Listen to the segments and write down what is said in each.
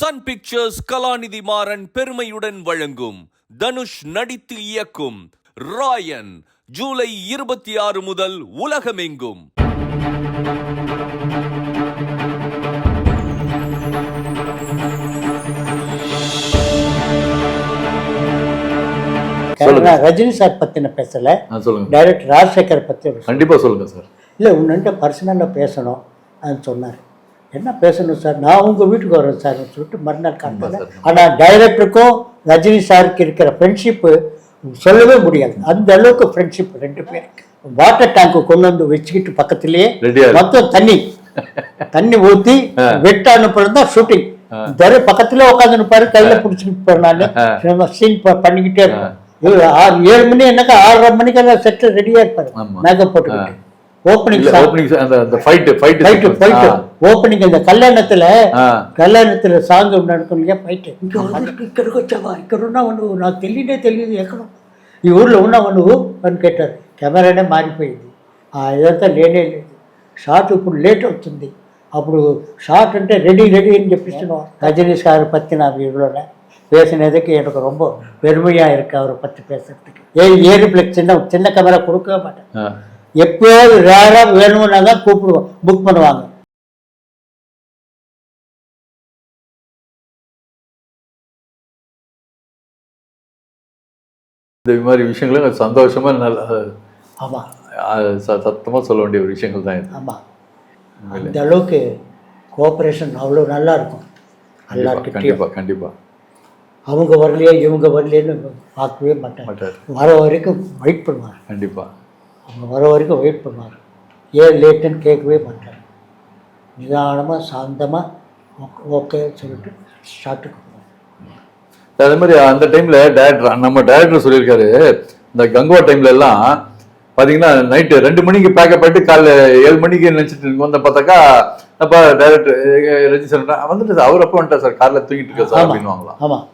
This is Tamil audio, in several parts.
சன் பிக்சர்ஸ் கலாநிதி மாறன் பெருமையுடன் வழங்கும் தனுஷ் நடித்து இயக்கும் ராயன் ஜூலை 26 முதல் உலகமெங்கும். ரஜினி சார் பத்தின பேசல, டைரக்டர் ராஜசேகர் பத்தி கண்டிப்பா சொல்லுங்க சார். இல்லை உன்னிட்ட பர்சனலாக பேசணும் அது சொன்னார். என்ன பேசணும் சார், நான் உங்கள் வீட்டுக்கு வரேன் சார் சொல்லிட்டு மறுநாள் காட்டுறேன். ஆனால் டைரக்டருக்கும் ரஜினி சாருக்கு இருக்கிற ஃப்ரெண்ட்ஷிப்பு சொல்லவே முடியாது. அந்த அளவுக்கு ஃப்ரெண்ட்ஷிப் ரெண்டு பேருக்கு. வாட்டர் டேங்க்கு கொண்டு வந்து வச்சுக்கிட்டு பக்கத்துலேயே மொத்தம் தண்ணி ஊற்றி வெட்ட அனுப்புறது தான் ஷூட்டிங். பக்கத்துல உட்காந்து பாரு, கையில பிடிச்சிக்கிட்டு போறேன் நான் சீன் பண்ணிக்கிட்டே இருக்கேன். 7 மணி என்னக்கா 6:30 மணிக்கெல்லாம் செட்டு ரெடியா இருப்பாரு மேக்கப் போட்டுக்கிட்டு. ஓப்பனிங் அந்த கல்யாணத்துல சாங் நடக்கும் இல்லையா, ஃபைட்டு ఇక్కడికి వచ్చావా, ఇక్కడ ఉన్నావు నువ్వు, నాకు తెలియదు ఎక్కడ ఈ ఊర్లో ఉన్నావు నువ్వు అని కేటారు. కెమెరానే మారిపోయింది, ఇదంతా లేనే లేదు. షార్ట్ ఇప్పుడు లేట్ అవుతుంది. అప్పుడు షார்ட் అంటే ரெடி అని చెప్పిస్తున్నావు. ரஜினி சார் பற்றி நான் இவ்வளோல பேசினதுக்கு எனக்கு ரொம்ப பெருமையாக இருக்கு. அவரை பற்றி பேசுறதுக்கு ஏரிப்ளெக்ஸ் சின்ன கேமரா கொடுக்கவே மாட்டேன். எப்போயாவது ரேராக வேணும்னா தான் கூப்பிடுவோம், புக் பண்ணுவாங்க. இந்த மாதிரி விஷயங்களும் சந்தோஷமா நல்லா ஆமாம் சத்தமாக சொல்ல வேண்டிய ஒரு விஷயங்கள் தான் இது. ஆமாம், அந்த அளவுக்கு கோஆப்ரேஷன் அவ்வளோ நல்லா இருக்கும். கண்டிப்பாக அவங்க வரலையே இவங்க வரலையேன்னு பார்க்கவே மாட்டார். வர வரைக்கும் வெயிட் பண்ணுவார். கண்டிப்பாக அவங்க வர வரைக்கும் வெயிட் பண்ணுவார். ஏன் லேட்டுன்னு கேட்கவே மாட்டார். நிதானமாக சாந்தமாக ஓகே சொல்லிட்டு ஸ்டார்ட்டுக்கு போவார். அதே மாதிரி அந்த டைமில் நம்ம டைரக்டர் சொல்லியிருக்காரு, இந்த கங்குவா டைம்ல எல்லாம் பார்த்தீங்கன்னா நைட்டு 2 மணிக்கு பேக்கப் ஆகிட்டு காலைல 7 மணிக்கு நினச்சிட்டு வந்து பார்த்தாக்கா அப்போ டைரக்டர் ரஜினி சார் வந்துட்டு அவர் அப்போ வந்துட்டார் சார், காலைல தூங்கிட்டு இருக்கா சார் அப்படின்னு வாங்கலாம். ஆமாம்,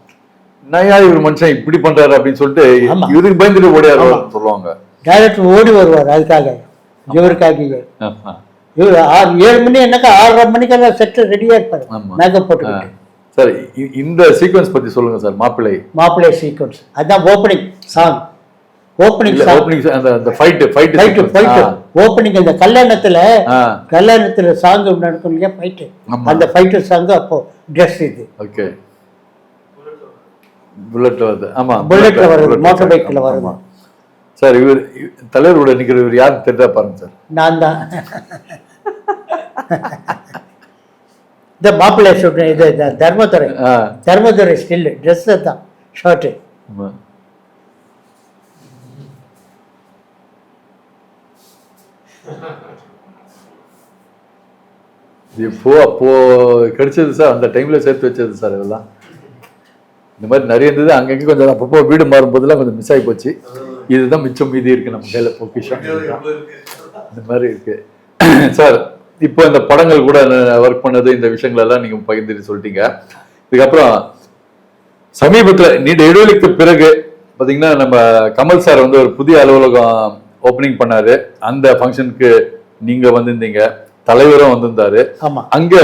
நான் யார் இவர் மனுஷன் இப்படி பண்ணுறாரு அப்படின்னு சொல்லிட்டு இவருக்கு பயந்துட்டு ஓடியாரு சொல்லுவாங்க. டைரக்டர் ஓடி வருவார் அதுக்காக, இவருக்காக. இவர் 7 மணி என்னக்கா 6:30 மணிக்கெல்லாம் செட்டு ரெடியாக இருப்பார் மேக்கப் போட்டுக்கிட்டு. சார் இந்த சீக்வன்ஸ் பற்றி சொல்லுங்க சார். மாப்பிள்ளை சீக்வன்ஸ் அதுதான் ஓப்பனிங் சாங். ஓப்பனிங் அந்த ஃபைட் ஓப்பனிங் அந்த கல்யாணத்துல சாங் நடக்கும் இல்லையா, ஃபைட்டு. அந்த ஃபைட்டு சாங் அப்போ ட்ரெஸ் இது ஓகே புல்லட்ல வருது. ஆமா, புல்லட்ல வருது, மோட்டார் பைக்ல வருது. சார் இவர் தலைவரோட நிக்கிற இவர் யாரு தெரிஞ்சா பாருங்க சார். நான் தான் இந்த மாப்பிள்ளை சொல்றேன். இது தர்மதுரை ஸ்டில் ட்ரெஸ் தான், ஷார்ட்டு. அப்போ கிடைச்சது சார், அந்த டைம்ல சேர்த்து வச்சது சார். இதெல்லாம் இந்த மாதிரி நிறைய இருந்தது. அங்கங்கே கொஞ்சம் அப்பப்போ வீடு மாறும்போதெல்லாம் கொஞ்சம் மிஸ் ஆகி போச்சு. இதுதான் மிச்சம் மீதி இருக்கு நம்ம கையில பொக்கிஷம். இந்த மாதிரி இருக்கு சார். இப்போ இந்த படங்கள் கூட ஒர்க் பண்ணது, இந்த விஷயங்கள் எல்லாம் நீங்க பகிர்ந்துட்டு சொல்லிட்டீங்க. இதுக்கப்புறம் சமீபத்தில் நீண்ட இடைவெளிக்கு பிறகு பார்த்தீங்கன்னா நம்ம கமல் சார் வந்து ஒரு புதிய அலுவலகம் ஓப்பனிங் பண்ணாரு. அந்த ஃபங்க்ஷனுக்கு நீங்க வந்திருந்தீங்க, தலைவரும் வந்திருந்தாரு. அங்க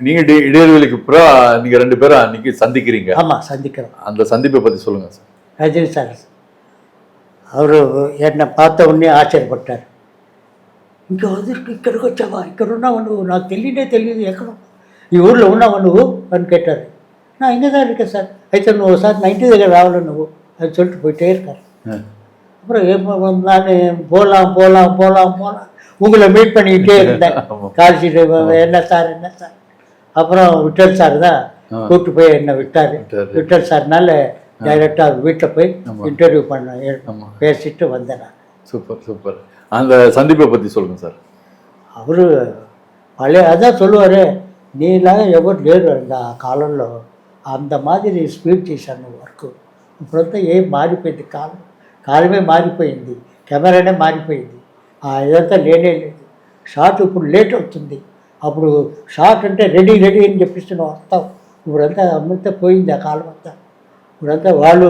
நீங்க இடைவெளிக்கு பிறகு நீங்க 2 பேரும் அன்னைக்கு சந்திக்கிறீங்க. ஆமா, சந்திக்கிறோம். அந்த சந்திப்பை பத்தி சொல்லுங்க சார். ரஜினி சார் அவரு என்னை பார்த்த உடனே ஆச்சரியப்பட்டார். ఇంకా ఇక్కడికి వచ్చావా, ఇక్కడ ఉన్నావు నువ్వు, నాకు తెలియదు ఎక్కడ ఈ ఊర్లో ఉన్నావు నువ్వు అని கேட்டார். நான் இங்கே தான் இருக்கேன் சார். అయితే నువ్వు ఒకసారి నా ఇంటి దగ్గర రావాలి నువ్వు అని சொல்லிட்டு போயிட்டே இருக்கார். அப்புறம் நான் போகலாம் உங்களை மீட் பண்ணிக்கிட்டே இருந்தேன். காலேஜில் என்ன சார். அப்புறம் விட்டல் சார் தான் கூப்பிட்டு போய் என்னை விட்டார். விட்டல் சார்னால டைரெக்டாக அவர் வீட்டில் போய் இன்டர்வியூ பேசிட்டு வந்தேன். சூப்பர். அந்த சந்திப்பை பற்றி சொல்லுங்க சார். அவரு பழைய அதான் சொல்லுவார், నీలాగా ఎవరు లేరు ఆ కాలంలో, అంత మాదిరి స్పీడ్ చేశాను వర్క్. ఇప్పుడంతా ఏం మారిపోయింది, కాలమే మారిపోయింది, కెమెరానే మారిపోయింది. ఇదంతా లేనే లేదు. షార్ట్ ఇప్పుడు లేట్ అవుతుంది. అప్పుడు షార్ట్ అంటే రెడీ అని చెప్పిస్తున్నావు వస్తాం. ఇప్పుడంతా అంతా పోయింది ఆ కాలం అంతా. ఇప్పుడంతా వాళ్ళు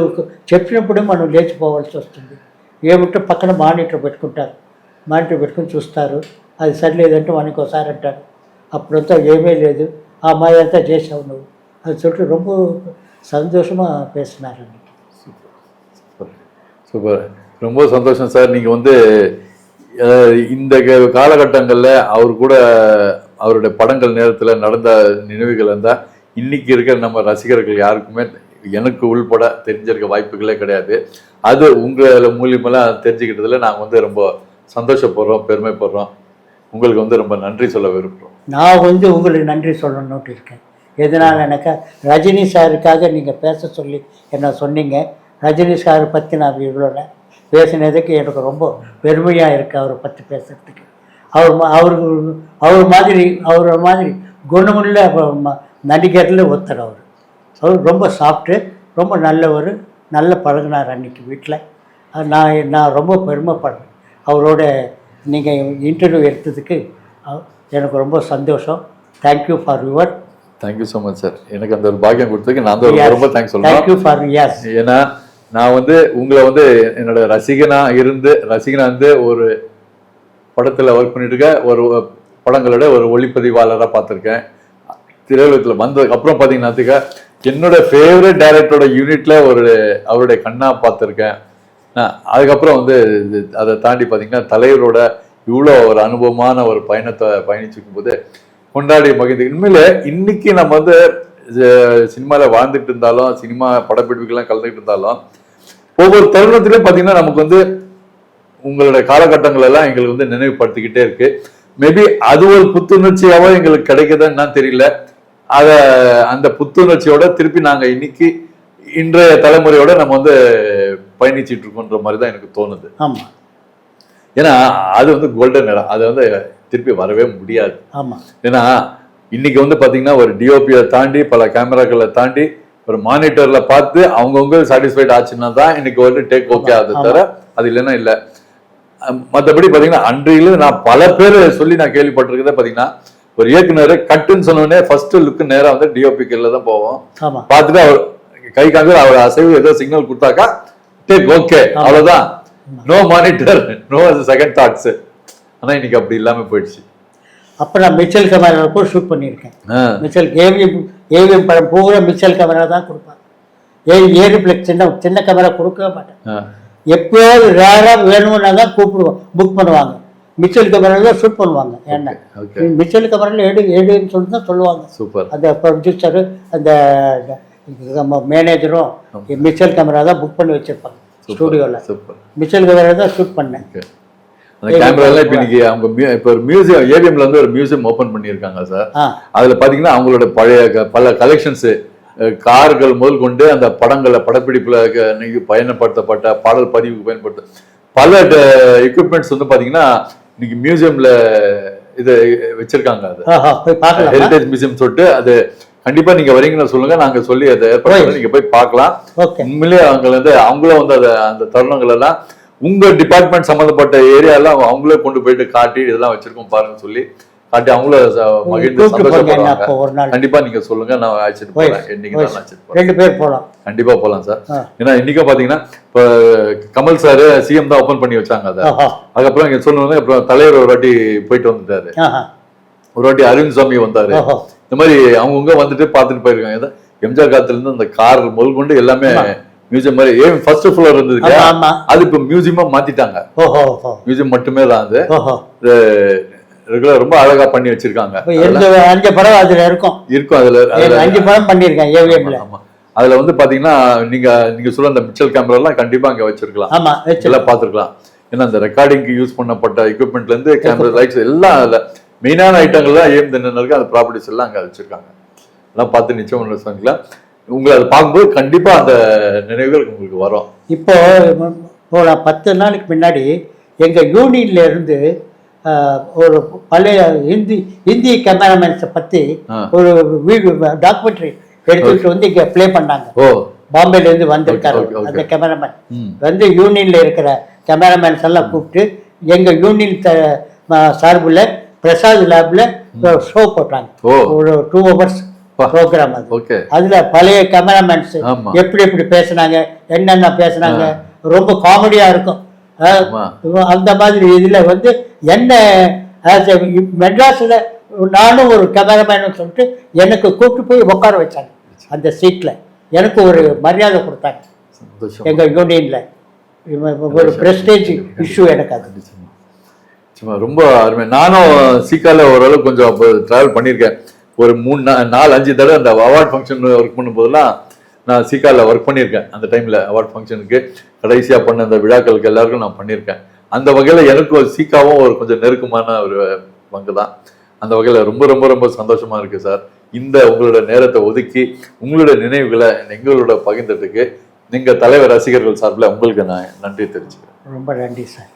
చెప్పినప్పుడే మనం లేచిపోవాల్సి వస్తుంది. ఏమిటో పక్కన మానిటర్ పెట్టుకుని చూస్తారు. అది సరిలేదంటే మనకి ఒకసారి అంటారు. అప్పుడంతా ఏమీ లేదు, ఆ అమ్మాయి అంతా చేసావు నువ్వు அது சொல்லிட்டு ரொம்ப சந்தோஷமாக பேசினார் அன்னைக்கு. சூப்பர் சூப்பர், ரொம்ப சந்தோஷம் சார். நீங்கள் வந்து இந்த காலகட்டங்களில் அவர் கூட அவருடைய படங்கள் நேரத்தில் நடந்த நினைவுகள் இருந்தால் இன்னைக்கு இருக்கிற நம்ம ரசிகர்கள் யாருக்குமே எனக்கு உள்பட தெரிஞ்சிருக்க வாய்ப்புகளே கிடையாது. அது உங்கள் மூலியமெல்லாம் தெரிஞ்சுக்கிட்டதில் நாங்கள் வந்து ரொம்ப சந்தோஷப்படுறோம், பெருமைப்படுறோம். உங்களுக்கு வந்து ரொம்ப நன்றி சொல்ல விரும்புகிறோம். நான் வந்து உங்களுக்கு நன்றி சொல்லணுன்ட்டு இருக்கேன். எதனால் எனக்கு ரஜினி சாருக்காக நீங்கள் பேச சொல்லி என்ன சொன்னீங்க. ரஜினி சாரை பற்றி நான் இவ்வளோ பேசினதுக்கு எனக்கு ரொம்ப பெருமையாக இருக்குது அவரை பற்றி பேசுகிறதுக்கு. அவர் மாதிரி குணமுள்ள நடிகரில் ஒருத்தர் அவர் ரொம்ப சாஃப்ட்டு, ரொம்ப நல்லவர், நல்ல பழகினார் அன்றைக்கி வீட்டில். நான் ரொம்ப பெருமைப்படுறேன் அவரோட நீங்கள் இன்டர்வியூ எடுத்ததுக்கு. எனக்கு ரொம்ப சந்தோஷம். Thank you for your. Thank you so much sir. எனக்கு அந்த ஒரு பாக்கியம் கொடுத்ததுக்கு நான் வந்து ரொம்ப தேங்க்ஸ் சொல்கிறேன். தேங்க்யூ ஃபார் எஸ். ஏன்னா நான் வந்து உங்களை வந்து என்னோட ரசிகனா வந்து ஒரு படத்தில் ஒர்க் பண்ணிட்டு இருக்க, ஒரு படங்களோட ஒரு ஒளிப்பதிவாளராக பார்த்துருக்கேன். திரையுலகத்தில் வந்ததுக்கு அப்புறம் பார்த்தீங்கன்னாத்துக்க என்னோட ஃபேவரட் டைரக்டரோட யூனிட்ல அவருடைய கண்ணா பார்த்துருக்கேன். அதுக்கப்புறம் வந்து அதை தாண்டி பார்த்தீங்கன்னா தலைவரோட இவ்வளோ ஒரு அனுபவமான ஒரு பயணத்தை பயணிச்சுக்கும் போது கொண்டாடி மகிழ்ந்து. உண்மையில இன்னைக்கு நம்ம வந்து சினிமாவில் வாழ்ந்துட்டு இருந்தாலும், சினிமா படப்பிடிப்புகள்லாம் கலந்துக்கிட்டு இருந்தாலும், ஒவ்வொரு தருணத்திலையும் பார்த்தீங்கன்னா நமக்கு வந்து உங்களோட காலகட்டங்கள் எல்லாம் எங்களுக்கு வந்து நினைவுபடுத்திக்கிட்டே இருக்கு. மேபி அது ஒரு புத்துணர்ச்சியாவோ எங்களுக்கு கிடைக்குதுன்னு தெரியல. அந்த புத்துணர்ச்சியோட திருப்பி நாங்கள் இன்னைக்கு இன்றைய தலைமுறையோட நம்ம வந்து பயணிச்சுட்டு இருக்கோன்ற மாதிரி தான் எனக்கு தோணுது. ஆமாம், ஏன்னா அது வந்து கோல்டன் இடம், அது வந்து திருப்பி வரவே முடியாது. ஆமாம், ஏன்னா இன்னைக்கு வந்து பார்த்தீங்கன்னா ஒரு டிஓபியை தாண்டி பல கேமராக்களை தாண்டி ஒரு மானிட்டர்ல பார்த்து அவங்கவுங்க சாட்டிஸ்ஃபைட் ஆச்சுன்னா தான் இன்னைக்கு வந்து டேக் ஓகே ஆகுது, தவிர அது இல்லைன்னா இல்லை. மற்றபடி பார்த்தீங்கன்னா அன்றையில நான் பல பேர் சொல்லி நான் கேள்விப்பட்டிருக்கதே பார்த்தீங்கன்னா, ஒரு இயக்குனர் கட்டுன்னு சொன்னோடனே ஃபர்ஸ்ட் லுக்கு நேராக வந்து டிஓபிக்கில் தான் போவோம். பார்த்துட்டு அவர் கை காமிச்சு அவர் அசைவு ஏதோ சிக்னல் கொடுத்தாக்கா டேக் ஓகே, அவ்வளோதான். No monitor, no second thoughts. ஆனால் இன்னைக்கு அப்படி இல்லாமல் போயிடுச்சு. அப்போ நான் மிச்சல் கேமரா கூட ஷூட் பண்ணியிருக்கேன். மிச்சல் ஏவிஎம் படம் பூரா மிச்சல் கேமரா தான் கொடுப்பாங்க. ஏரிப்ளெக்ஸ் சின்ன கேமரா கொடுக்கவே மாட்டேன். எப்போயாவது ரேராக வேணும்னா தான் கூப்பிடுவோம், புக் பண்ணுவாங்க. மிச்சல் கேமராவில் தான் ஷூட் பண்ணுவாங்க. ஏன்னா மிச்சல் கேமராவில் எடுன்னு சொல்லி தான் சொல்லுவாங்க. சூப்பர். அந்த ப்ரொடியூசரு அந்த மேனேஜரும் மிச்சல் கேமரா தான் புக் பண்ணி வச்சுருப்பாங்க ஸ்டூடியோவில். மிச்சல் கேமரா தான் ஷூட் பண்ணேன். அந்த கேமராலாம் இப்போ இன்னைக்கு அவங்க இப்போ ஒரு மியூசியம், ஏவிஎம்ல வந்து ஒரு மியூசியம் ஓப்பன் பண்ணியிருக்காங்க சார். அதில் பார்த்தீங்கன்னா அவங்களோட பழைய பல கலெக்ஷன்ஸு, கார்கள் முதல் கொண்டு அந்த படப்பிடிப்புல பயன்படுத்தப்பட்ட பாடல் பதிவுக்கு பயன்படுத்த பல எக்யூப்மெண்ட்ஸ் வந்து பார்த்தீங்கன்னா இன்னைக்கு மியூசியம்ல இது வச்சிருக்காங்க. அது ஹெரிடேஜ் மியூசியம் சொல்லிட்டு, அது கண்டிப்பா நீங்க வரீங்கன்னு சொல்லுங்க, நாங்க சொல்லி அதை ஏற்பாடு நீங்க போய் பார்க்கலாம். உண்மையிலேயே அவங்களும் வந்து அந்த தருணங்கள் எல்லாம் உங்க டிபார்ட்மெண்ட் சம்பந்தப்பட்ட ஏரியாலாம் அவங்களே கொண்டு போயிட்டு காட்டி இதெல்லாம் வச்சிருக்கோம் பாருங்க சொல்லி காட்டி அவங்களும் மகிழ்ந்து சந்தோஷப்படுவாங்க. கண்டிப்பா நீங்க சொல்லுங்க, நான் அழைச்சிட்டு போறேன். என்னைக்கு போகலாம், கண்டிப்பா போகலாம் சார். ஏன்னா இன்னைக்கும் பாத்தீங்கன்னா இப்போ கமல் சார் சிஎம் தான் ஓபன் பண்ணி வச்சாங்க அதை. அதுக்கப்புறம் இங்க சொல்லுவாங்க, அப்புறம் தலைவர் ஒரு வாட்டி போயிட்டு வந்துட்டாரு, ஒரு வாட்டி அரவிந்த் சாமி வந்தாரு. இந்த மாதிரி அவங்கவுங்க வந்துட்டு பார்த்துட்டு போயிருக்காங்க. எம்ஜிஆர் காலத்துல இருந்து அந்த கார் முதல் கொண்டு எல்லாமே மியூசியம் மாதிரி ஃபர்ஸ்ட் ஃப்ளோர் இருந்தது, அது இப்போ மியூசியமா மாத்திட்டாங்க. மியூசியம் மட்டுமே தான் அது. ரொம்ப அழகா பண்ணி வச்சிருக்காங்க. 5 படம் அதுல இருக்கும். அதுல 5 படம் பண்ணிருக்காங்க ஏவிஎம்ல. அதுல வந்து பாத்தீங்கன்னா நீங்க சொல்ற அந்த மிச்சல் கேமரா எல்லாம் கண்டிப்பா அங்க வச்சிருக்கலாம். ஆமா, எல்லாம் பாத்துருக்கலாம். ஏன்னா அந்த ரெக்கார்டிங்க்கு யூஸ் பண்ணப்பட்ட எக்யூப்மெண்ட்ல இருந்து கேமரா லைட்ஸ் எல்லாம் அதுல மெயினான ஐட்டங்கள்லாம் ஏம் என்ன இருக்கு, அந்த ப்ராப்பர்ட்டிஸ் எல்லாம் அங்க வச்சிருக்காங்க. எல்லாம் பார்த்து நிச்சயம் சொன்னீங்களா, உங்களை அதை பார்க்கும்போது கண்டிப்பா அந்த நினைவுகள் உங்களுக்கு வரும். இப்போ 10 நாளைக்கு முன்னாடி எங்க யூனியன்ல இருந்து ஒரு பழைய இந்தி கேமராமேன்ஸை பத்தி ஒரு டாக்குமெண்ட்ரி எடுத்துக்கிட்டு வந்து இங்க பிளே பண்ணாங்க. பாம்பேல இருந்து வந்திருக்காரு அந்த கேமராமேன். வந்து யூனியன்ல இருக்கிற கேமராமேன்ஸ் எல்லாம் கூப்பிட்டு எங்க யூனியன் சார்புல பிரசாத் லேப்ல ஷோ போட்டாங்க. ஒரு 2 hours ப்ரோக்ராம் அது. அதுல பழைய கேமராமேன்ஸ் எப்படி பேசினாங்க, என்னென்ன பேசினாங்க, ரொம்ப காமெடியா இருக்கும். அந்த மாதிரி இதுல வந்து என்ன மெட்ராஸ்ல நானும் ஒரு கேமராமேன் சொல்லிட்டு எனக்கு கூப்பிட்டு போய் உட்கார வச்சாங்க. அந்த சீட்டில் எனக்கு ஒரு மரியாதை கொடுத்தாங்க சந்தோஷம். எங்கள் யூனியனில். ஒரு ப்ரெஸ்டேஜ் இஷ்யூ எனக்கு அது. சும்மா ரொம்ப அருமை. நானும் சீக்கால ஓரளவுக்கு கொஞ்சம் ட்ராவல் பண்ணியிருக்கேன். ஒரு 3-4-5 தடவை அந்த அவார்ட் ஃபங்க்ஷன் ஒர்க் பண்ணும்போதெல்லாம் நான் சீக்கால ஒர்க் பண்ணியிருக்கேன். அந்த டைமில் அவார்ட் ஃபங்க்ஷனுக்கு கடைசியாக பண்ண அந்த விழாக்களுக்கு எல்லாருக்கும் நான் பண்ணியிருக்கேன். அந்த வகையில் எனக்கு ஒரு சீக்காவும் ஒரு கொஞ்சம் நெருக்கமான ஒரு பங்கு தான். அந்த வகையில் ரொம்ப ரொம்ப ரொம்ப சந்தோஷமா இருக்கு சார். இந்த உங்களோட நேரத்தை ஒதுக்கி உங்களோட நினைவுகளை எங்களோட பகிர்ந்ததுக்கு நீங்கள் தலைவர் ரசிகர்கள் சார்பில் உங்களுக்கு நான் நன்றி தெரிவிச்சுக்கிறேன். ரொம்ப நன்றி சார்.